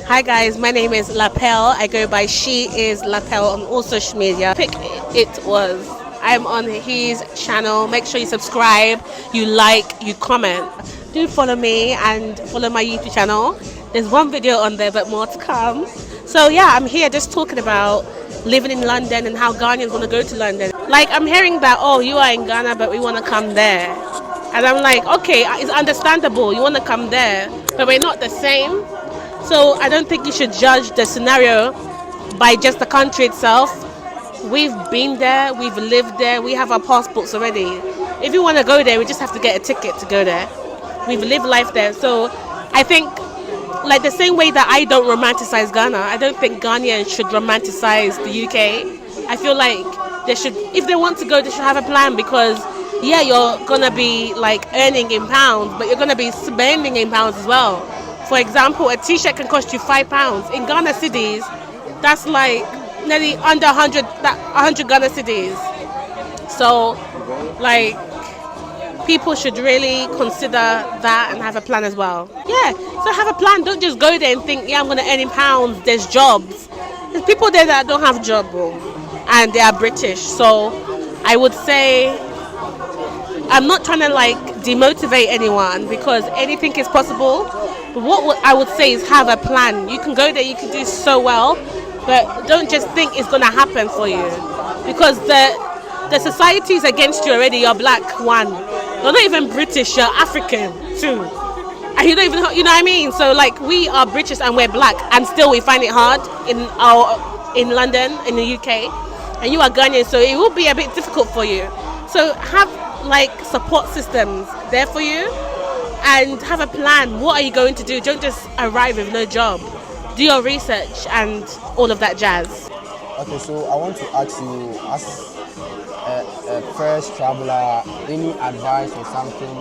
Hi guys, my name is Lapel. I go by She is Lapel on all social media. Pick it was. I'm on his channel. Make sure you subscribe, you like, you comment. Do follow me and follow my YouTube channel. There's one video on there, but more to come. So yeah, I'm here just talking about living in London and how Ghanaians want to go to London. Like I'm hearing that, oh, you are in Ghana, but we want to come there. And I'm like, okay, it's understandable. You want to come there, but we're not the same. So I don't think you should judge the scenario by just the country itself. We've been there, we've lived there, we have our passports already. If you want to go there, we just have to get a ticket to go there. We've lived life there. So I think, like the same way that I don't romanticize Ghana, I don't think Ghanaians should romanticize the UK. I feel like they should, if they want to go, they should have a plan because, yeah, you're gonna be like earning in pounds, but you're gonna be spending in pounds as well. For example, a T-shirt can cost you £5 in Ghana cities. That's like nearly under 100 Ghana cities. So, like, people should really consider that and have a plan as well. Yeah, so have a plan. Don't just go there and think, yeah, I'm going to earn in pounds. There's jobs. There's people there that don't have job, and they are British. So I would say I'm not trying to like demotivate anyone because anything is possible. But what I would say is have a plan. You can go there, you can do so well, but don't just think it's going to happen for you because the society is against you already. You're black, one. You're not even British, you're African, two. And you don't even, you know what I mean? So like we are British and we're black and still we find it hard in London, in the UK. And you are Ghanaian, so it will be a bit difficult for you. So have like support systems there for you and have a plan. What are you going to do? Don't just arrive with no job. Do your research and all of that jazz. Okay, so I want to ask you, as a first traveler, any advice or something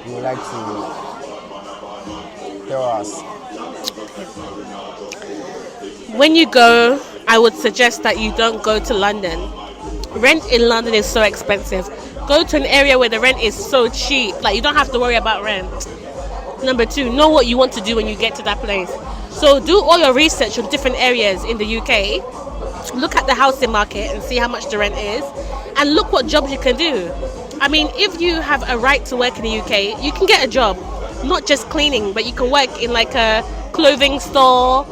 you would like to tell us? When you go, I would suggest that you don't go to London. Rent in London is so expensive. Go to an area where the rent is so cheap, like you don't have to worry about rent. Number two, know what you want to do when you get to that place. So do all your research on different areas in the UK. Look at the housing market and see how much the rent is, and look what jobs you can do. I mean, if you have a right to work in the UK, you can get a job, not just cleaning, but you can work in like a clothing store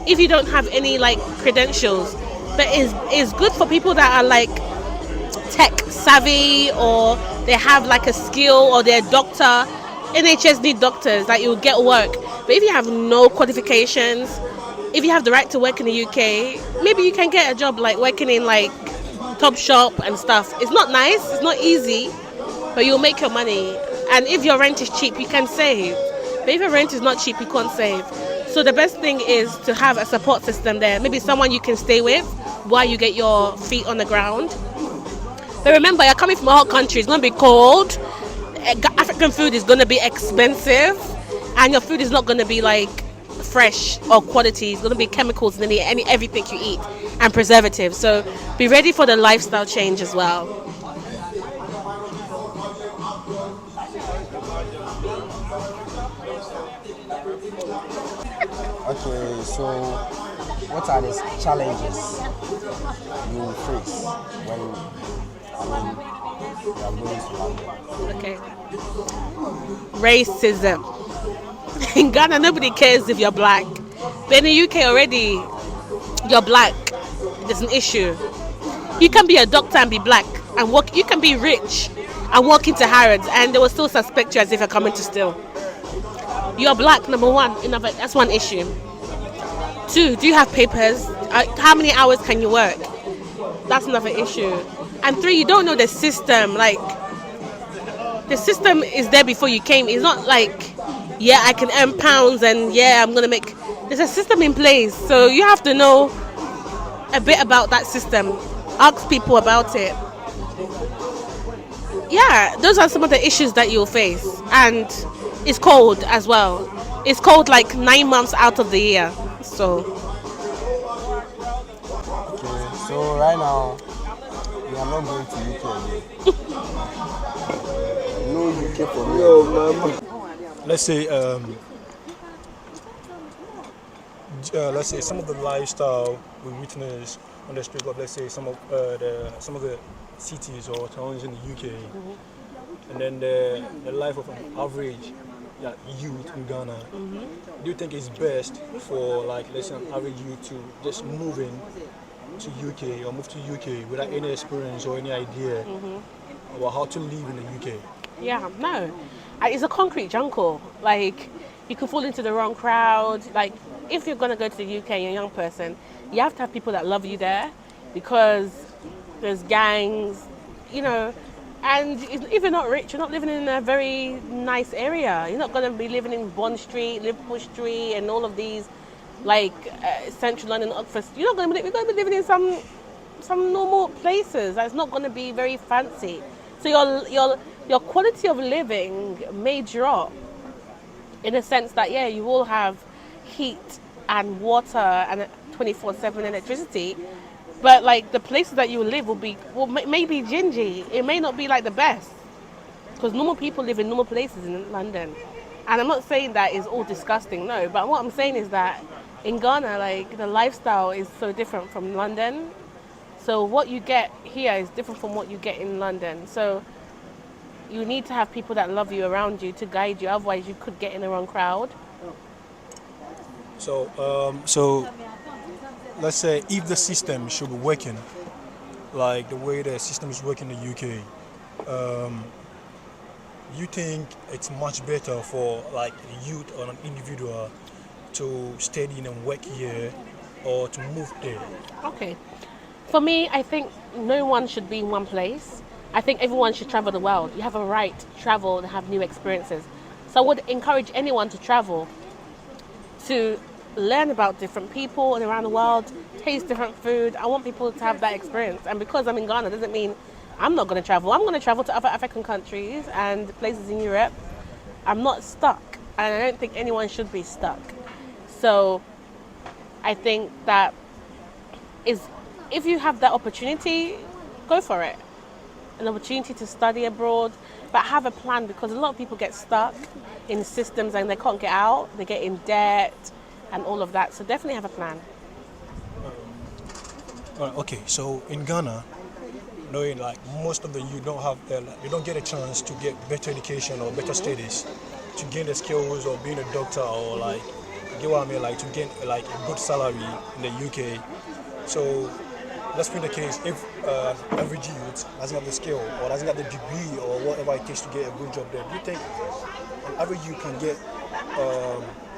if you don't have any like credentials. But it's good for people that are like tech savvy or they have like a skill or they're a doctor. NHS need doctors that you'll get work. But if you have no qualifications, if you have the right to work in the UK, maybe you can get a job like working in like Top Shop and stuff. It's not nice, it's not easy, but you'll make your money. And if your rent is cheap, you can save. But if your rent is not cheap, you can't save. So the best thing is to have a support system there. Maybe someone you can stay with while you get your feet on the ground. But remember, you're coming from a hot country. It's going to be cold. African food is going to be expensive. And your food is not going to be like fresh or quality. It's going to be chemicals in everything you eat and preservatives. So be ready for the lifestyle change as well. Okay, so what are the challenges you face when you are going to London? Okay. Racism. In Ghana, nobody cares if you're black. But in the UK already, you're black. There's an issue. You can be a doctor and be black and work. You can be rich and walk into Harrods and they will still suspect you as if you're coming to steal. You're black, number one. That's one issue. Two, do you have papers? How many hours can you work? That's another issue. And three, you don't know the system. Like, the system is there before you came. It's not like, yeah, I can earn pounds and yeah, I'm going to make... There's a system in place. So you have to know a bit about that system. Ask people about it. Yeah, those are some of the issues that you'll face. And it's cold as well. It's cold like 9 months out of the year. So... Okay, so right now, we are not going to UK again. No UK for me. Let's say let's say some of the lifestyle we witness on the street of, let's say some of the cities or towns in the UK, and then the life of an average youth in Ghana. Do you think it's best for, like, let's say an average youth to just move in to UK or move to UK without any experience or any idea about how to live in the UK? Yeah, no. It's a concrete jungle. Like, you could fall into the wrong crowd. Like, if you're going to go to the UK, you're a young person, you have to have people that love you there, because there's gangs, you know, and if you're not rich, you're not living in a very nice area. You're not going to be living in Bond Street, Liverpool Street, and all of these, like, Central London, Oxford. You're going to be living in some normal places. That's not going to be very fancy. So your quality of living may drop, in a sense that, yeah, you will have heat and water and 24/7 electricity, but like the places that you live may be gingy. It may not be like the best, because normal people live in normal places in London. And I'm not saying that is all disgusting, no, but what I'm saying is that in Ghana, like, the lifestyle is so different from London. So what you get here is different from what you get in London. So you need to have people that love you around you to guide you. Otherwise, you could get in the wrong crowd. So let's say if the system should be working like the way the system is working in the UK, you think it's much better for, like, a youth or an individual to study and work here or to move there? Okay. For me, I think no one should be in one place. I think everyone should travel the world. You have a right to travel and have new experiences. So I would encourage anyone to travel, to learn about different people around the world, taste different food. I want people to have that experience. And because I'm in Ghana doesn't mean I'm not going to travel. I'm going to travel to other African countries and places in Europe. I'm not stuck. And I don't think anyone should be stuck. So I think that if you have that opportunity, go for it. An opportunity to study abroad, but have a plan, because a lot of people get stuck in systems and they can't get out. They get in debt and all of that. So definitely have a plan. Okay, so in Ghana, knowing, like, most of the you don't have you don't get a chance to get better education or better studies to gain the skills of being a doctor, or, like, you get what I mean, like, to gain, like, a good salary in the UK. So let's be the case, if average youth doesn't have the skill or doesn't have the degree or whatever it takes to get a good job there, do you think an average youth can get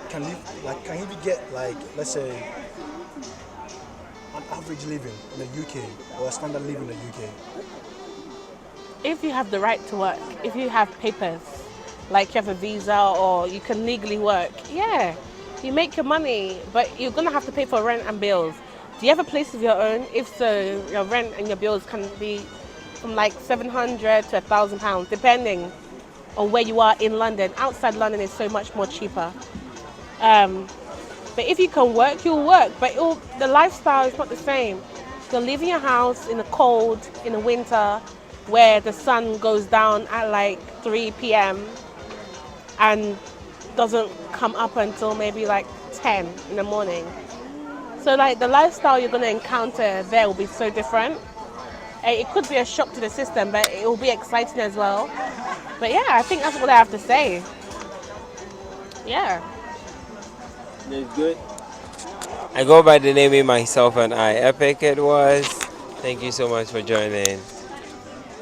can he get, like, let's say, an average living in the UK or a standard living in the UK? If you have the right to work, if you have papers, like you have a visa or you can legally work, yeah, you make your money, but you're going to have to pay for rent and bills. Do you have a place of your own? If so, your rent and your bills can be from like £700 to £1,000, depending on where you are in London. Outside London is so much more cheaper. But if you can work, you'll work. But the lifestyle is not the same. You'll live in your house in the cold, in the winter, where the sun goes down at like 3 p.m. and doesn't come up until maybe like 10 in the morning. So, like, the lifestyle you're going to encounter there will be so different. It could be a shock to the system, but it will be exciting as well. But yeah, I think that's what I have to say. Yeah. That's good. I go by the name of myself and I. Epic it was. Thank you so much for joining.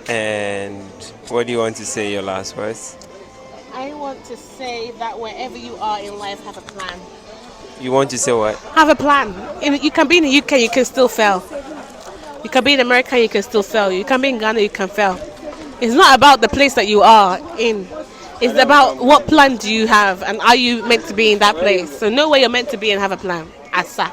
And what do you want to say, your last words? I want to say that wherever you are in life, have a plan. You want to say what? Have a plan. You can be in the UK, you can still fail. You can be in America, you can still fail. You can be in Ghana, you can fail. It's not about the place that you are in. It's about what plan do you have and are you meant to be in that place. So know where you're meant to be and have a plan. Asa.